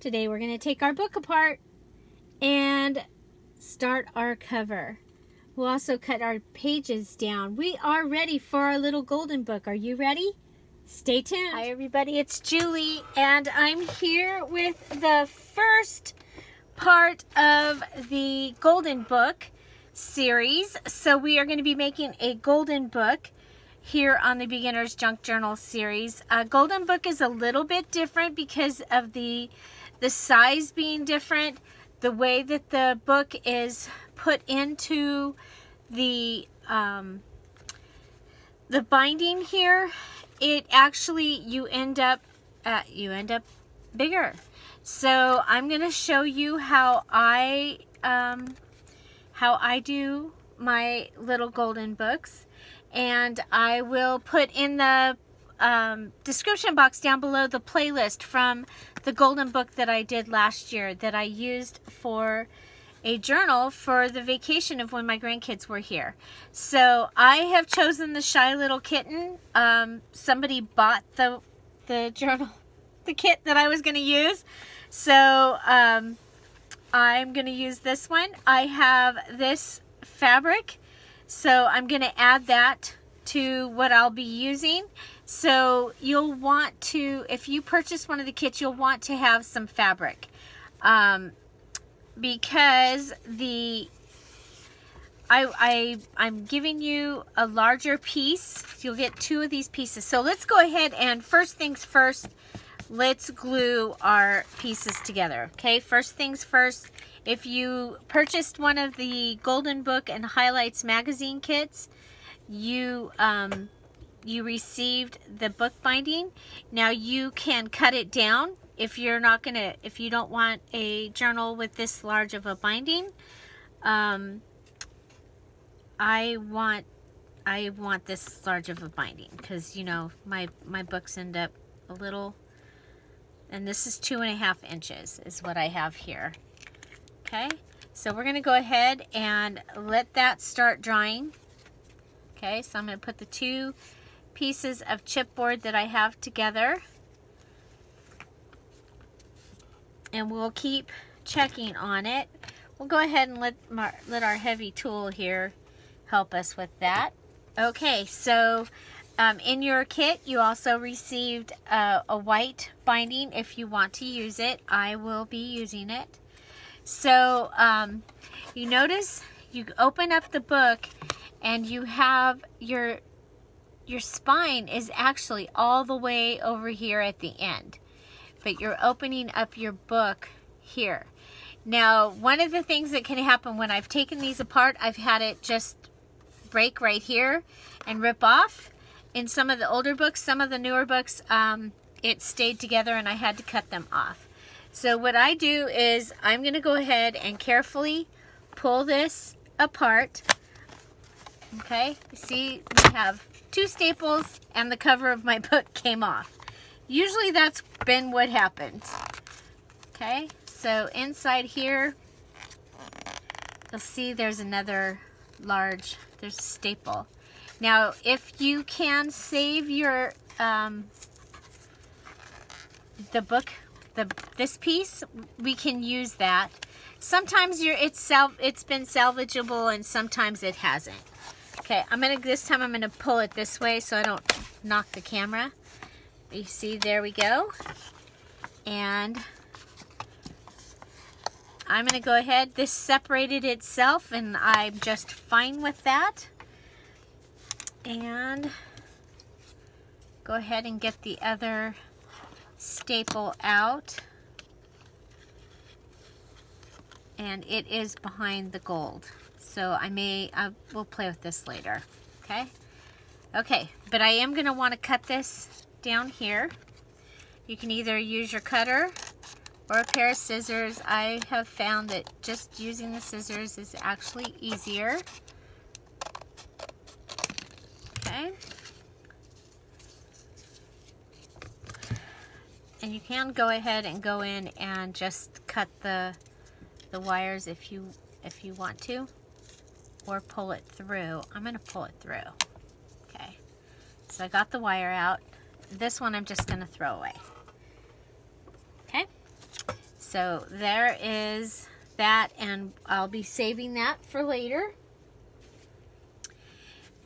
Today we're going to take our book apart and start our cover. We'll also cut our pages down. We are ready for our little golden book. Are you ready? Stay tuned. Hi everybody, it's Julie and I'm here with the first part of the golden book series. So we are going to be making a golden book here on the Beginner's Junk Journal series. Golden book is a little bit different because of the size being different, the way that the book is put into the binding here. It actually you end up bigger. So I'm going to show you how I do my little golden books, and I will put in the description box down below the playlist from the golden book that I did last year that I used for a journal for the vacation of when my grandkids were here. So I have chosen the Shy Little Kitten. Somebody bought the journal, the kit that I was going to use. So I'm going to use this one. I have this fabric, so I'm going to add that to what I'll be using. So you'll want to, if you purchase one of the kits, you'll want to have some fabric, because I'm giving you a larger piece. You'll get 2 of these pieces. So let's go ahead and first things first, let's glue our pieces together. Okay, first things first, if you purchased one of the Golden Book and Highlights magazine kits, you received the book binding. Now you can cut it down if you're not gonna, if you don't want a journal with this large of a binding. I want this large of a binding because, you know, my books end up a little, and this is 2.5 inches is what I have here. Okay, so we're gonna go ahead and let that start drying. Okay, so I'm gonna put the 2 pieces of chipboard that I have together, and we'll keep checking on it. We'll go ahead and let our heavy tool here help us with that. Okay, so in your kit you also received a white binding if you want to use it. I will be using it. So you notice you open up the book and you have your spine is actually all the way over here at the end, but you're opening up your book here. Now, one of the things that can happen when I've taken these apart, I've had it just break right here and rip off. In some of the older books, some of the newer books, it stayed together and I had to cut them off. So what I do is I'm going to go ahead and carefully pull this apart. Okay, see, we have 2 staples and the cover of my book came off. Usually that's been what happens. Okay, so inside here, you'll see there's another large, there's a staple. Now, if you can save your, the book, this piece, we can use that. Sometimes it's been salvageable and sometimes it hasn't. Okay, this time I'm gonna pull it this way so I don't knock the camera. You see, there we go. And I'm gonna go ahead, this separated itself and I'm just fine with that. And go ahead and get the other staple out. And it is behind the gold. So I will play with this later, okay? Okay, but I am gonna wanna cut this down here. You can either use your cutter or a pair of scissors. I have found that just using the scissors is actually easier. Okay. And you can go ahead and go in and just cut the wires if you want to, or pull it through. I'm going to pull it through. Okay, so I got the wire out. This one I'm just going to throw away. Okay, So there is that, and I'll be saving that for later.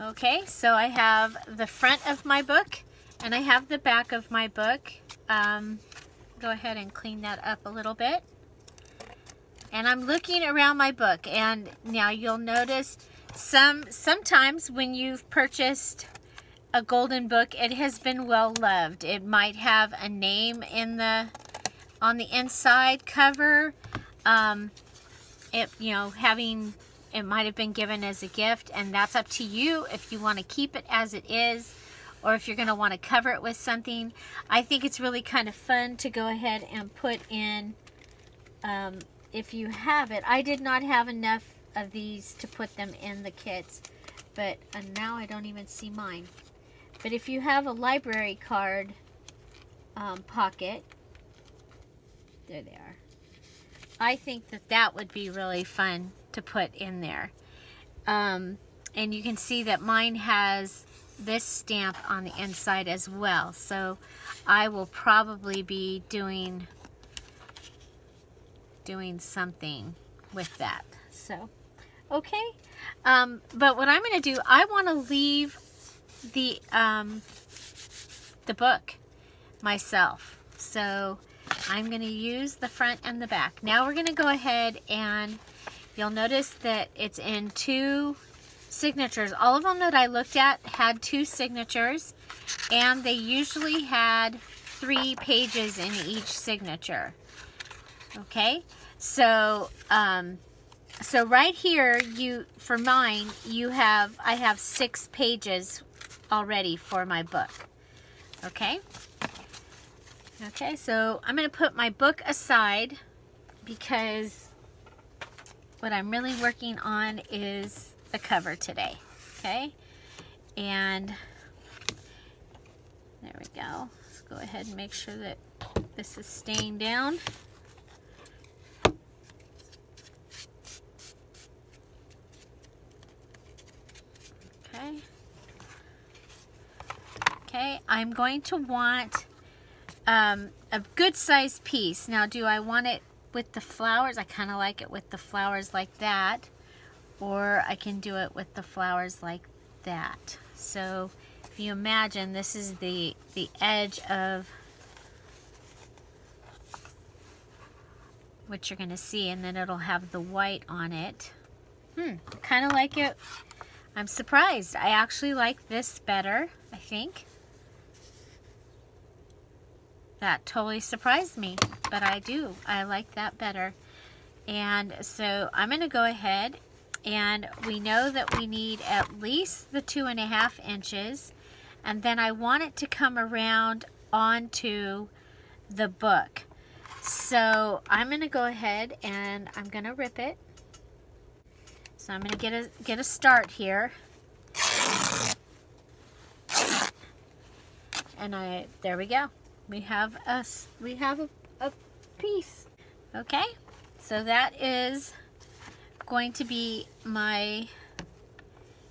Okay, so I have the front of my book and I have the back of my book. Go ahead and clean that up a little bit. And I'm looking around my book, and now you'll notice sometimes when you've purchased a golden book, it has been well loved. It might have a name in on the inside cover. It might have been given as a gift, and that's up to you if you want to keep it as it is or if you're going to want to cover it with something. I think it's really kind of fun to go ahead and put in, if you have it. I did not have enough of these to put them in the kits, but now I don't even see mine. But if you have a library card pocket, there they are. I think that would be really fun to put in there. And you can see that mine has this stamp on the inside as well. So I will probably be doing something with that. So, okay. But what I'm going to do, I want to leave the book myself. So I'm going to use the front and the back. Now we're going to go ahead, and you'll notice that it's in 2 signatures. All of them that I looked at had 2 signatures, and they usually had 3 pages in each signature. Okay, so so right here, for mine, I have 6 pages already for my book. Okay. Okay, so I'm going to put my book aside because what I'm really working on is the cover today. Okay, and there we go. Let's go ahead and make sure that this is staying down. Okay. Okay, I'm going to want a good sized piece. Now, do I want it with the flowers? I kind of like it with the flowers like that, or I can do it with the flowers like that. So if you imagine, this is the edge of what you're going to see, and then it'll have the white on it. Kind of like it. I'm surprised. I actually like this better, I think. That totally surprised me, but I do. I like that better. And so I'm going to go ahead, and we know that we need at least the 2.5 inches, and then I want it to come around onto the book. So I'm going to go ahead and I'm going to rip it. So I'm going to get a start here. And there we go. We have a piece. Okay, so that is going to be my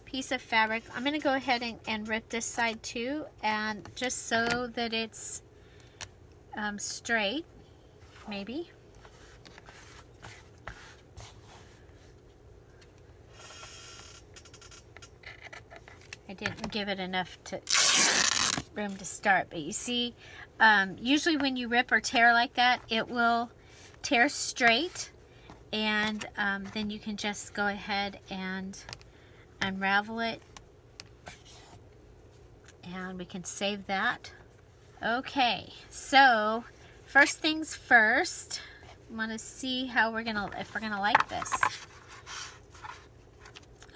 piece of fabric. I'm going to go ahead and rip this side too, and just so that it's straight, maybe. I didn't give it enough room to start, but you see, usually when you rip or tear like that, it will tear straight, and then you can just go ahead and unravel it, and we can save that. Okay, so first things first, I want to see how if we're gonna like this.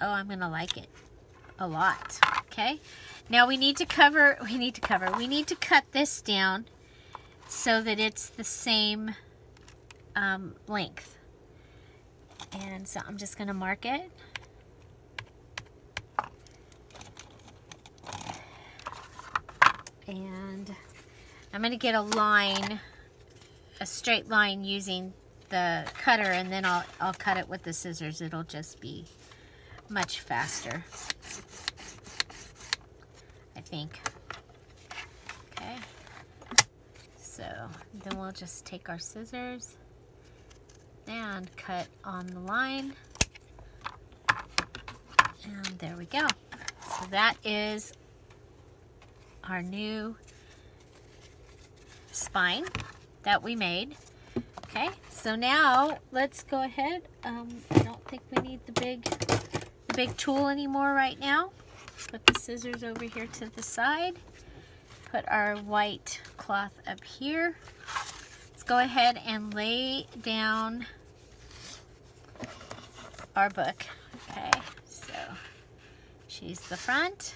Oh, I'm gonna like it a lot. Okay, now we need to cut this down so that it's the same length. And so I'm just going to mark it. And I'm going to get a straight line using the cutter, and then I'll cut it with the scissors. It'll just be much faster, I think. Okay, so then we'll just take our scissors and cut on the line. And there we go. So that is our new spine that we made. Okay, so now let's go ahead. I don't think we need the big tool anymore right now. Put the scissors over here to the side. Put our white cloth up here. Let's go ahead and lay down our book. Okay, so she's the front.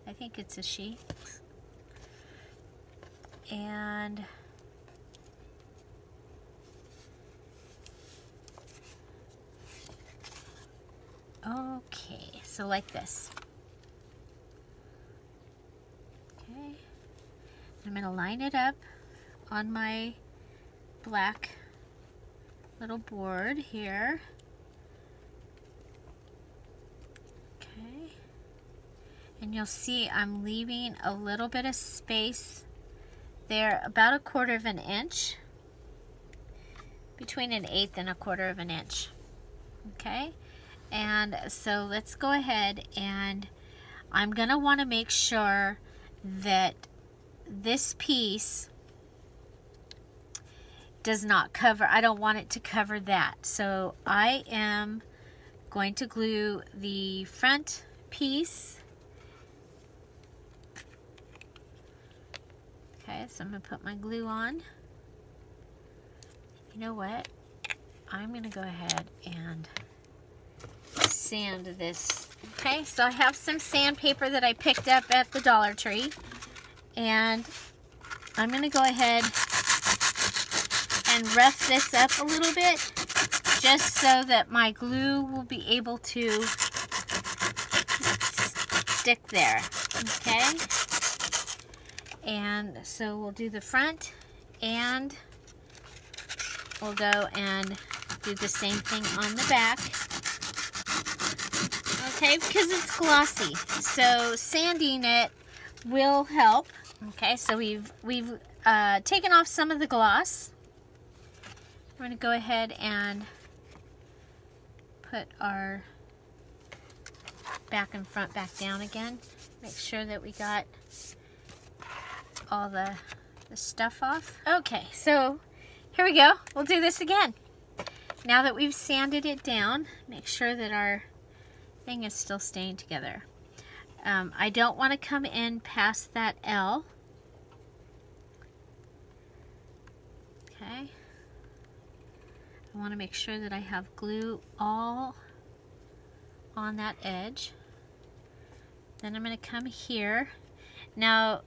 I think it's a she. And okay, so like this. Okay, I'm going to line it up on my black little board here. Okay, and you'll see I'm leaving a little bit of space there, about 1/4 of an inch, between 1/8 and 1/4 of an inch. Okay, and so let's go ahead, and I'm gonna want to make sure that this piece does not cover, I don't want it to cover that. So I am going to glue the front piece. Okay, so I'm going to put my glue on. You know what? I'm going to go ahead and sand this. Okay, so I have some sandpaper that I picked up at the Dollar Tree. And I'm going to go ahead and rough this up a little bit, just so that my glue will be able to stick there. Okay? And so we'll do the front, and we'll go and do the same thing on the back. Okay, because it's glossy, so sanding it will help. Okay, so we've taken off some of the gloss. I'm going to go ahead and put our back and front back down again. Make sure that we got all the stuff off. Okay, so here we go. We'll do this again. Now that we've sanded it down, make sure that our thing is still staying together. I don't want to come in past that L. Okay. I want to make sure that I have glue all on that edge. Then I'm going to come here. Now,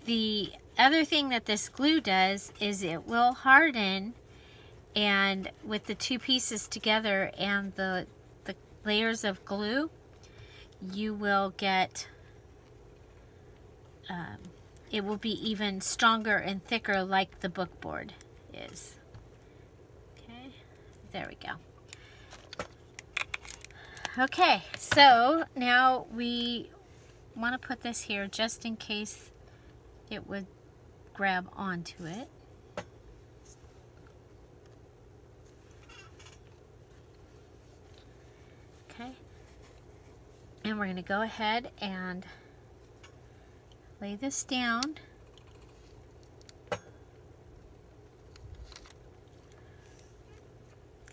the other thing that this glue does is it will harden, and with the two pieces together and the layers of glue, you will get, it will be even stronger and thicker like the book board is. Okay, there we go. Okay, so now we want to put this here just in case it would grab onto it. Okay, and we're going to go ahead and lay this down.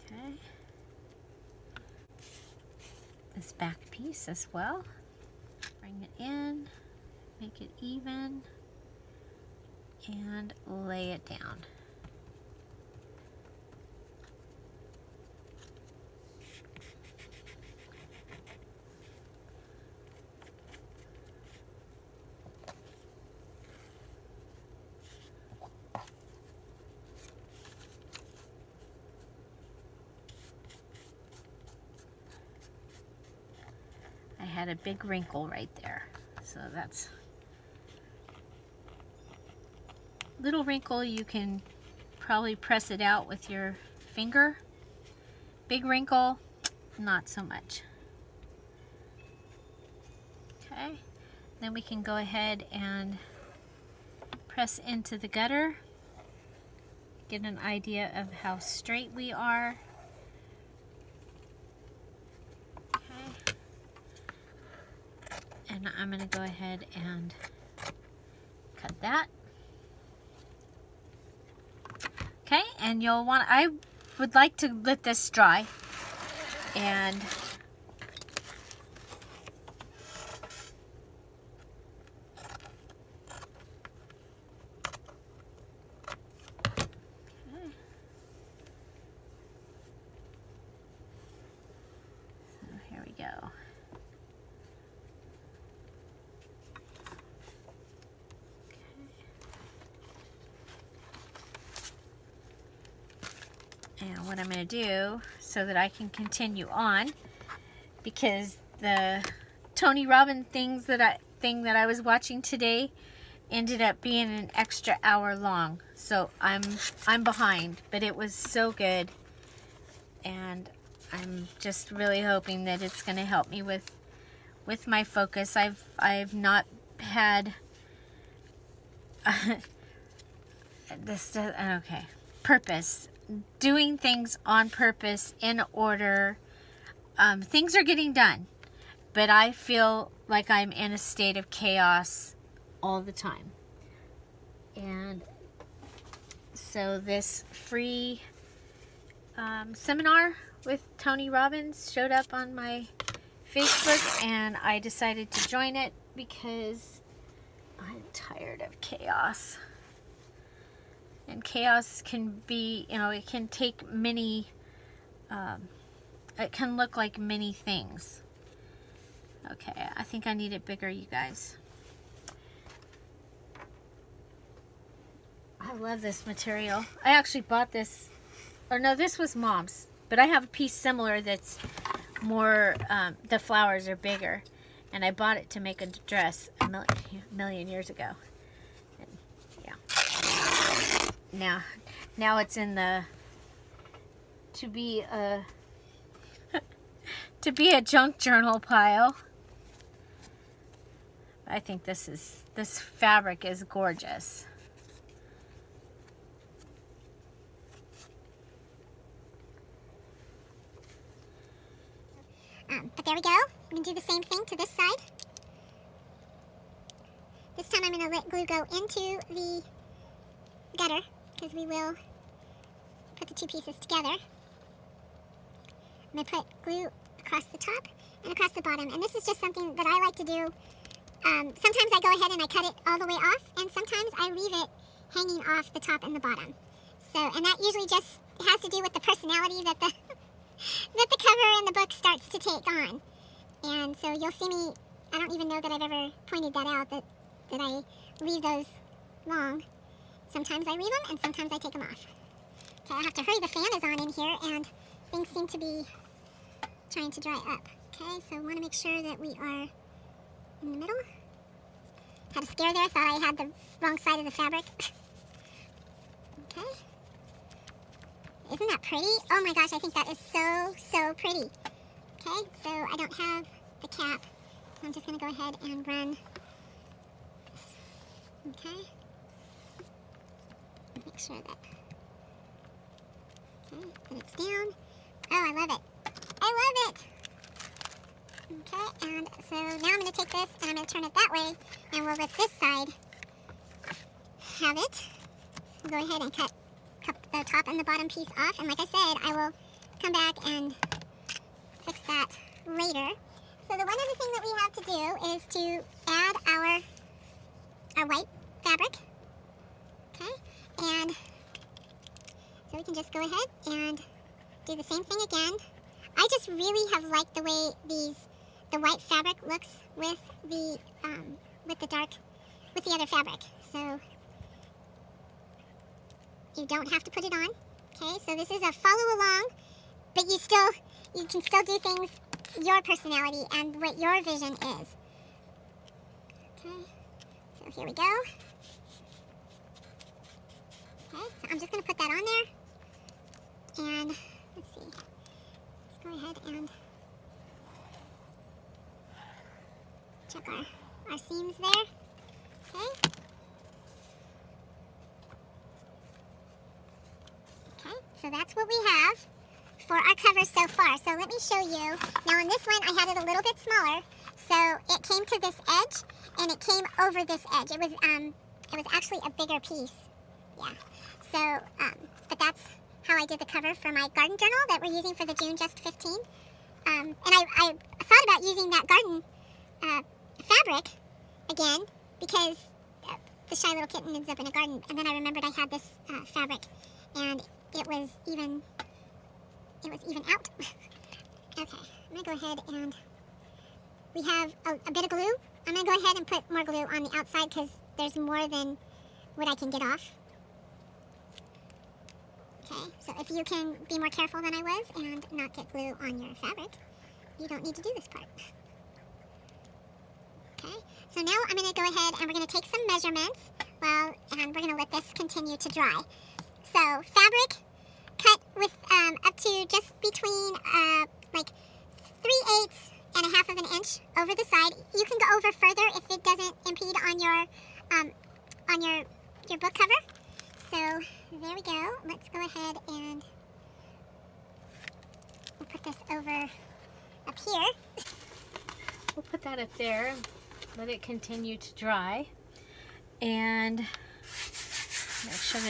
Okay, this back piece as well. Bring it in, make it even, and lay it down. I had a big wrinkle right there, so that's little wrinkle. You can probably press it out with your finger. Big wrinkle, not so much. Okay, then we can go ahead and press into the gutter. get an idea of how straight we are. Okay. And I'm going to go ahead and cut that. Okay, and you'll want, I would like to let this dry. And here we go. And what I'm going to do so that I can continue on, because the Tony Robbins thing that I was watching today ended up being an extra hour long. So I'm behind, but it was so good. And I'm just really hoping that it's going to help me with my focus. I've not had purpose. Doing things on purpose, in order. Things are getting done, but I feel like I'm in a state of chaos all the time. And so this free seminar with Tony Robbins showed up on my Facebook, and I decided to join it because I'm tired of chaos. And chaos can be, it can take many, it can look like many things. Okay, I think I need it bigger, you guys. I love this material. I actually bought this, or no, this was Mom's, but I have a piece similar that's more, the flowers are bigger, and I bought it to make a dress a million years ago. And, yeah. Now it's in the to be a junk journal pile. I think this fabric is gorgeous. But there we go. I'm going to do the same thing to this side. This time I'm going to let glue go into the gutter, because we will put the two pieces together. I'm going to put glue across the top and across the bottom. And this is just something that I like to do. Sometimes I go ahead and I cut it all the way off, and sometimes I leave it hanging off the top and the bottom. And that usually just has to do with the personality that the cover in the book starts to take on. And so you'll see me, I don't even know that I've ever pointed that out, that I leave those long. Sometimes I leave them, and sometimes I take them off. Okay, I have to hurry, the fan is on in here, and things seem to be trying to dry up. Okay, so I want to make sure that we are in the middle. Had a scare there, thought I had the wrong side of the fabric. Okay. Isn't that pretty? Oh my gosh, I think that is so pretty. Okay, so I don't have the cap, so I'm just going to go ahead and run this. Okay. Make sure that, okay, that it's down. Oh, I love it. I love it. Okay, and so now I'm going to take this and I'm going to turn it that way, and we'll let this side have it. We'll go ahead and cut the top and the bottom piece off, and like I said, I will come back and fix that later. So the one other thing that we have to do is to add our white fabric. Okay, and so we can just go ahead and do the same thing again. I just really have liked the way the white fabric looks with the other fabric. So you don't have to put it on. Okay, so this is a follow along, but you can still do things your personality and what your vision is. Okay, so here we go. Okay, so I'm just going to put that on there, and let's see, let's go ahead and check our seams there. Okay. So that's what we have for our covers so far. So let me show you. Now on this one, I had it a little bit smaller. So it came to this edge, and it came over this edge. It was actually a bigger piece. Yeah. So, but that's how I did the cover for my garden journal that we're using for the June Just 15. And I thought about using that garden fabric again because the shy little kitten ends up in a garden. And then I remembered I had this fabric, and it was even out. Okay, I'm gonna go ahead and we have a bit of glue. I'm gonna go ahead and put more glue on the outside because there's more than what I can get off. Okay, so if you can be more careful than I was and not get glue on your fabric, you don't need to do this part. Okay, so now I'm going to go ahead and we're going to take some measurements, and we're going to let this continue to dry. So fabric cut with up to just between like 3/8 and 1/2 of an inch over the side. You can go over further if it doesn't impede on your book cover. So there we go. Let's go ahead and we'll put this over up here. We'll put that up there, let it continue to dry, and make sure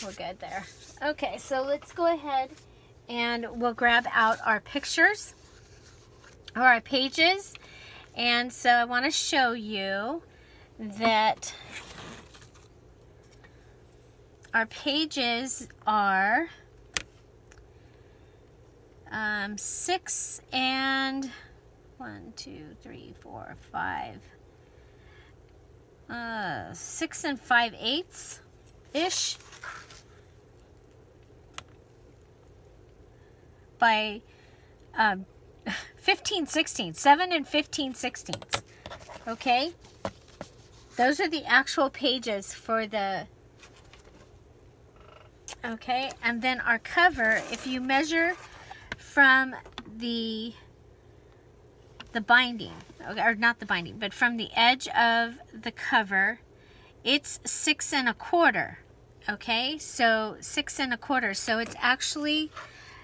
we're good there. Okay, so let's go ahead and we'll grab out our pictures or our pages. And so I want to show you that our pages are 6 and 1, 2, 3, 4, 5, 6 and 5/8 ish by 15/16, 7 and 15/16. Okay, those are the actual pages for the. Okay, and then our cover, if you measure from the binding, or not the binding, but from the edge of the cover, it's 6 1/4. Okay, so 6 1/4, so it's actually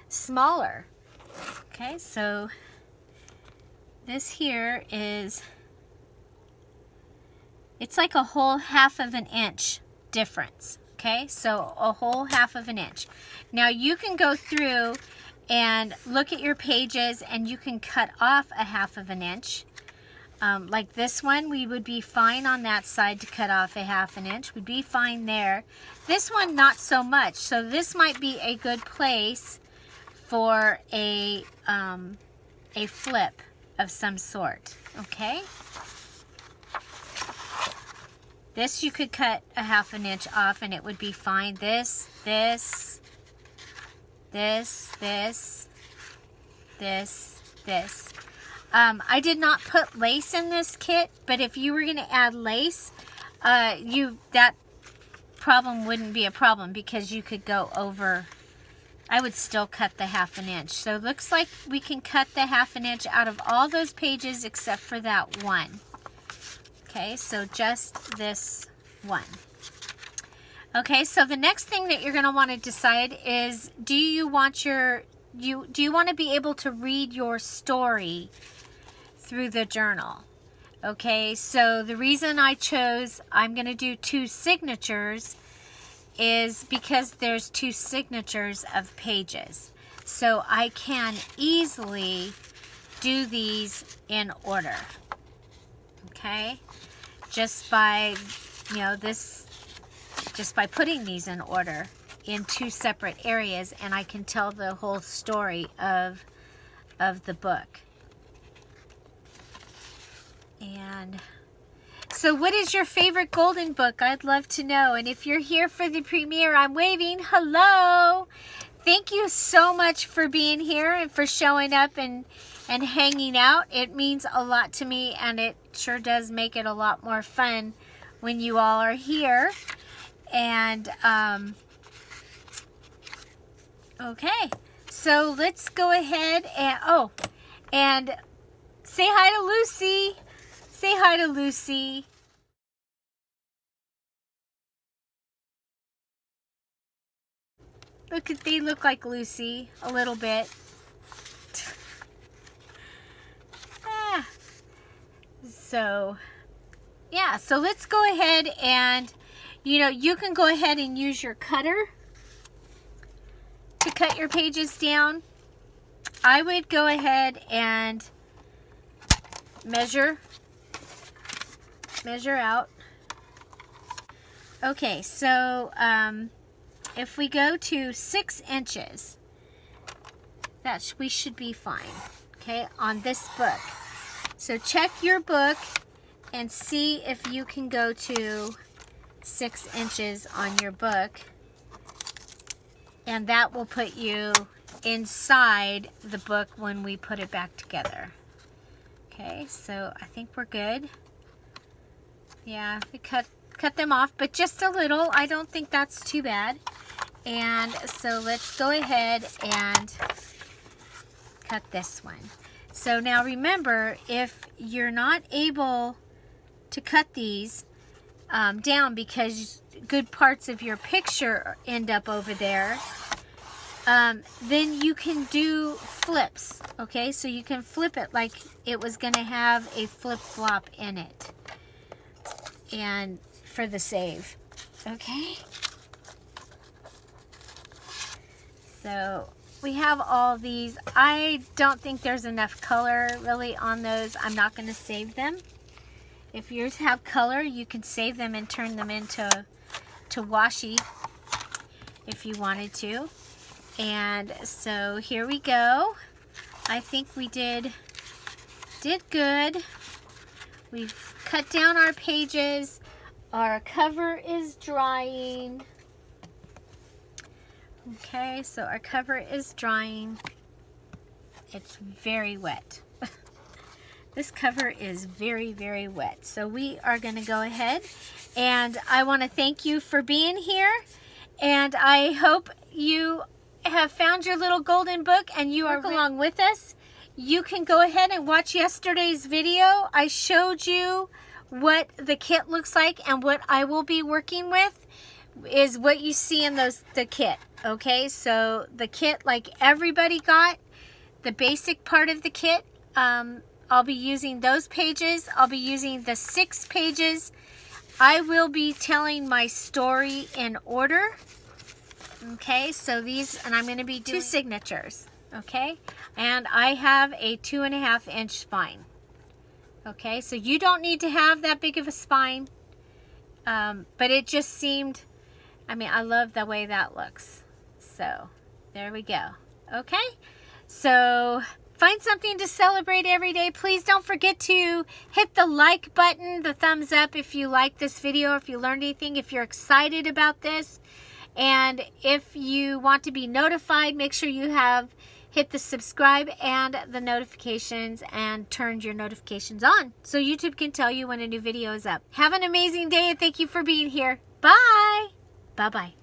smaller. Okay, so this here is, it's like a whole 1/2 of an inch difference. Okay, so a whole 1/2 of an inch. Now you can go through and look at your pages and you can cut off a 1/2 of an inch. Like this one, we would be fine on that side to cut off a 1/2 an inch. We'd be fine there. This one, not so much. So this might be a good place for a flip of some sort. Okay. This you could cut a 1/2 an inch off and it would be fine. This. I did not put lace in this kit, but if you were going to add lace, that problem wouldn't be a problem because you could go over. I would still cut the 1/2 an inch. So it looks like we can cut the 1/2 an inch out of all those pages except for that one. Okay, so just this one. Okay, so the next thing that you're going to want to decide is, do you want to be able to read your story through the journal? Okay, so the reason I chose, I'm going to do 2 signatures, is because there's 2 signatures of pages. So I can easily do these in order. Okay, just by putting these in order in 2 separate areas, and I can tell the whole story of the book. And so what is your favorite golden book? I'd love to know. And if you're here for the premiere, I'm waving hello. Thank you so much for being here and for showing up and hanging out. It means a lot to me, and it sure does make it a lot more fun when you all are here. And okay, so let's go ahead and say hi to Lucy. Say hi to Lucy. they look like Lucy a little bit. So, yeah, so let's go ahead and, you can go ahead and use your cutter to cut your pages down. I would go ahead and measure out. Okay, so if we go to 6 inches, we should be fine, okay, on this book. So check your book and see if you can go to 6 inches on your book, and that will put you inside the book when we put it back together. Okay, so I think we're good. Yeah, we cut them off, but just a little. I don't think that's too bad. And so let's go ahead and cut this one. So now remember, if you're not able to cut these down because good parts of your picture end up over there, then you can do flips, okay? So you can flip it like it was going to have a flip-flop in it, and for the save, okay? So we have all these. I don't think there's enough color really on those. I'm not going to save them. If yours have color, you can save them and turn them into washi if you wanted to. And so here we go. I think we did good. We've cut down our pages. Our cover is drying. Okay, so our cover is drying. It's very wet. This cover is very, very wet. So we are going to go ahead, and I want to thank you for being here, and I hope you have found your little golden book and you are along with us. You can go ahead and watch yesterday's video. I showed you what the kit looks like, and what I will be working with is what you see in the kit. Okay, so the kit, like everybody got, the basic part of the kit, I'll be using those pages. I'll be using the 6 pages. I will be telling my story in order. Okay, so these, and I'm going to be doing 2 signatures. Okay, and I have a 2.5 inch spine. Okay, so you don't need to have that big of a spine, but it just seemed, I mean, I love the way that looks. So there we go. Okay, so find something to celebrate every day. Please don't forget to hit the like button, the thumbs up if you like this video, if you learned anything, if you're excited about this. And if you want to be notified, make sure you have hit the subscribe and the notifications and turned your notifications on so YouTube can tell you when a new video is up. Have an amazing day, and thank you for being here. Bye. Bye-bye.